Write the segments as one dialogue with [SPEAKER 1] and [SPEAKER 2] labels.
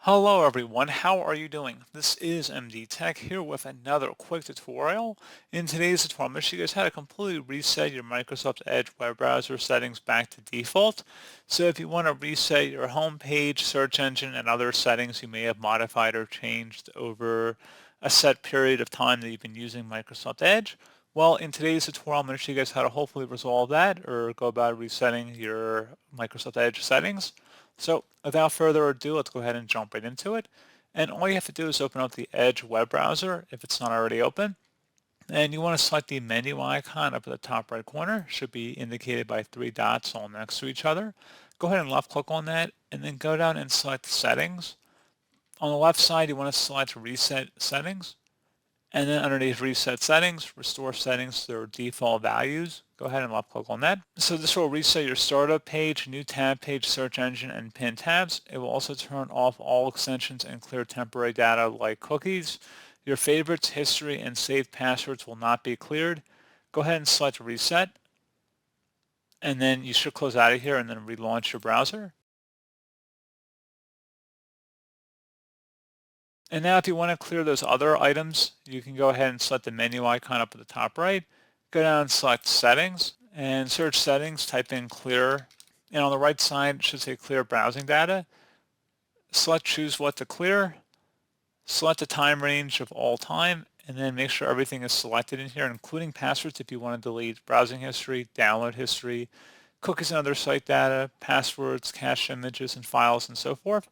[SPEAKER 1] Hello everyone, how are you doing? This is MD Tech here with another quick tutorial. In today's tutorial, I'm going to show you guys how to completely reset your Microsoft Edge web browser settings back to default. So if you want to reset your home page, search engine, and other settings you may have modified or changed over a set period of time that you've been using Microsoft Edge, well, in today's tutorial, I'm going to show you guys how to hopefully resolve that or go about resetting your Microsoft Edge settings. So without further ado, let's go ahead and jump right into it. And all you have to do is open up the Edge web browser if it's not already open. And you want to select the menu icon up at the top right corner. It should be indicated by three dots all next to each other. Go ahead and left click on that and then go down and select Settings. On the left side, you want to select Reset Settings. And then underneath Reset Settings, restore settings to their default values. Go ahead and left click on that. So this will reset your startup page, new tab page, search engine, and pin tabs. It will also turn off all extensions and clear temporary data like cookies. Your favorites, history, and saved passwords will not be cleared. Go ahead and select Reset. And then you should close out of here and then relaunch your browser. And now if you want to clear those other items, you can go ahead and select the menu icon up at the top right, go down and select Settings, and search Settings, type in Clear, and on the right side it should say Clear Browsing Data. Select Choose What to Clear, select the time range of all time, and then make sure everything is selected in here, including passwords if you want to delete browsing history, download history, cookies and other site data, passwords, cache images and files, and so forth.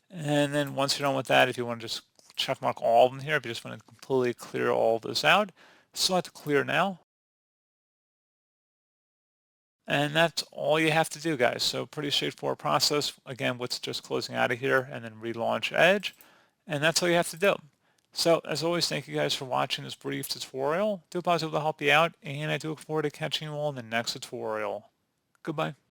[SPEAKER 1] And then once you're done with that, if you want to just check mark all of them here, if you just want to completely clear all of this out, select Clear Now. And that's all you have to do, guys. So pretty straightforward process. Again, with just closing out of here and then relaunch Edge. And that's all you have to do. So as always, thank you guys for watching this brief tutorial. Do hope I was able to help you out, and I do look forward to catching you all in the next tutorial. Goodbye.